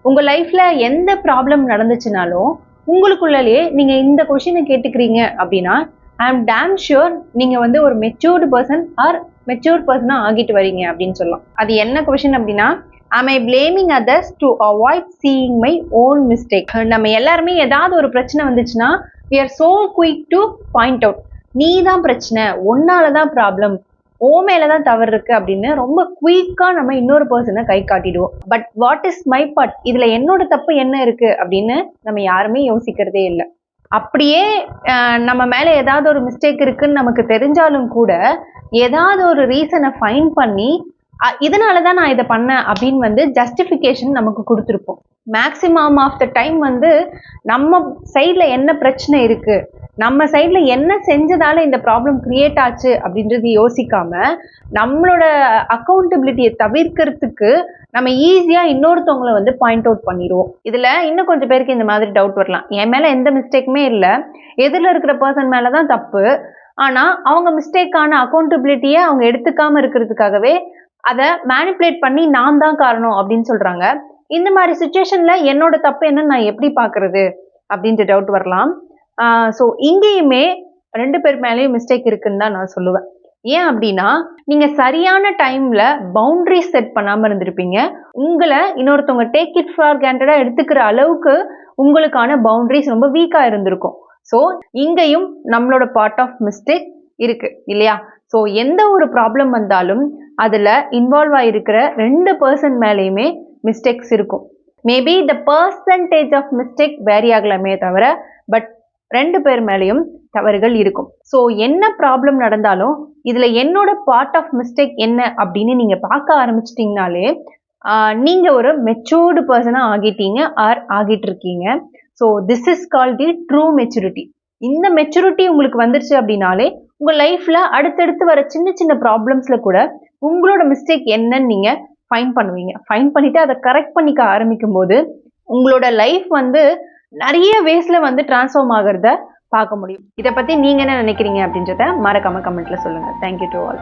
உங்க லைஃப்ல எந்த ப்ராப்ளம் நடந்துச்சுனாலும் உங்களுக்குள்ளேயே நீங்க இந்த கொஸ்டினை கேட்டுக்கிறீங்க அப்படின்னா ஐ ஆம் டேம் ஷுர் நீங்க வந்து ஒரு மெச்சூர்டு பர்சன் ஆர் மெச்சூர் பர்சனா ஆகிட்டு வரீங்க அப்படின்னு சொல்லலாம். அது என்ன கொஸ்டின் அப்படின்னா, am I blaming others to avoid seeing my own mistake? நம்ம எல்லாருமே ஏதாவது ஒரு பிரச்சனை வந்துச்சுன்னா we are so quick to point out, நீ தான் பிரச்சனை, உன்னாலதான் ப்ராப்ளம், ஓ மேலதான் தவறு இருக்கு அப்படின்னு ரொம்ப குயிக்கா நம்ம இன்னொரு பர்சனை கை காட்டிடுவோம். But what is my part, இதுல என்னோட தப்பு என்ன இருக்கு அப்படின்னு நம்ம யாருமே யோசிக்கிறதே இல்லை. அப்படியே நம்ம மேல ஏதாவது ஒரு மிஸ்டேக் இருக்குன்னு நமக்கு தெரிஞ்சாலும் கூட ஏதாவது ஒரு ரீசனை ஃபைண்ட் பண்ணி இதனாலதான் நான் இதை பண்ணேன் அப்படின்னு வந்து ஜஸ்டிஃபிகேஷன் நமக்கு கொடுத்துருப்போம். மேக்சிமம் ஆஃப் த டைம் வந்து நம்ம சைட்ல என்ன பிரச்சனை இருக்கு, நம்ம சைட்ல என்ன செஞ்சதால இந்த ப்ராப்ளம் கிரியேட் ஆச்சு அப்படின்றது யோசிக்காம நம்மளோட அக்கௌண்டபிலிட்டியை தவிர்க்கிறதுக்கு நம்ம ஈஸியா இன்னொருத்தவங்களை வந்து பாயிண்ட் அவுட் பண்ணிடுவோம். இதுல இன்னும் கொஞ்சம் பேருக்கு இந்த மாதிரி டவுட் வரலாம், என் மேல எந்த மிஸ்டேக்குமே இல்லை, எதிரில் இருக்கிற பர்சன் மேலதான் தப்பு, ஆனா அவங்க மிஸ்டேக்கான அக்கௌண்டபிலிட்டியை அவங்க எடுத்துக்காம இருக்கிறதுக்காகவே அதை மேனிப்புலேட் பண்ணி நான் தான் காரணம் அப்படின்னு சொல்றாங்க. இந்த மாதிரி சுச்சுவேஷன்ல என்னோட தப்பு என்னன்னு நான் எப்படி பாக்குறது அப்படின்ற டவுட் வரலாம். ஸோ இங்கேயுமே 2 பேர் மேலேயும் மிஸ்டேக் இருக்குன்னு தான் நான் சொல்லுவேன். ஏன் அப்படின்னா, நீங்க சரியான டைம்ல பவுண்டரிஸ் செட் பண்ணாம இருந்திருப்பீங்க. உங்களை இன்னொருத்தவங்க டேக் இட் ஃபார் கிராண்டடா எடுத்துக்கிற அளவுக்கு உங்களுக்கான பவுண்டரிஸ் ரொம்ப வீக்கா இருந்திருக்கும். ஸோ இங்கேயும் நம்மளோட பார்ட் ஆஃப் மிஸ்டேக் இருக்கு இல்லையா? ஸோ எந்த ஒரு ப்ராப்ளம் வந்தாலும் அதுல இன்வால்வ் ஆகிருக்கிற 2 பர்சன் மேலேயுமே மிஸ்டேக்ஸ் இருக்கும். Maybe the percentage of mistake vary ஆகலாமே தவிர பட் 2 பேர் மேலேயும் தவறுகள் இருக்கும். ஸோ என்ன ப்ராப்ளம் நடந்தாலும் இதுல என்னோட பார்ட் ஆஃப் மிஸ்டேக் என்ன அப்படின்னு நீங்க பார்க்க ஆரம்பிச்சிட்டிங்கனாலே நீங்க ஒரு மெச்சூர்டு பர்சனா ஆகிட்டீங்க ஆர் ஆகிட்டு இருக்கீங்க. So this is called the true maturity. இந்த மெச்சூரிட்டி உங்களுக்கு வந்துருச்சு அப்படின்னாலே உங்க லைஃப்ல அடுத்தடுத்து வர சின்ன சின்ன ப்ராப்ளம்ஸ்ல கூட உங்களோட மிஸ்டேக் என்னன்னு நீங்க ஃபைண்ட் பண்ணுவீங்க. ஃபைண்ட் பண்ணிட்டு அதை கரெக்ட் பண்ணிக்க ஆரம்பிக்கும் போது உங்களோட லைஃப் வந்து நிறைய வேஸ்ல வந்து டிரான்ஸ்ஃபார்ம் ஆகிறத பார்க்க முடியும். இதை பத்தி நீங்க என்ன நினைக்கிறீங்க அப்படின்றத மறக்காம கமெண்ட்ல சொல்லுங்க. Thank you to all.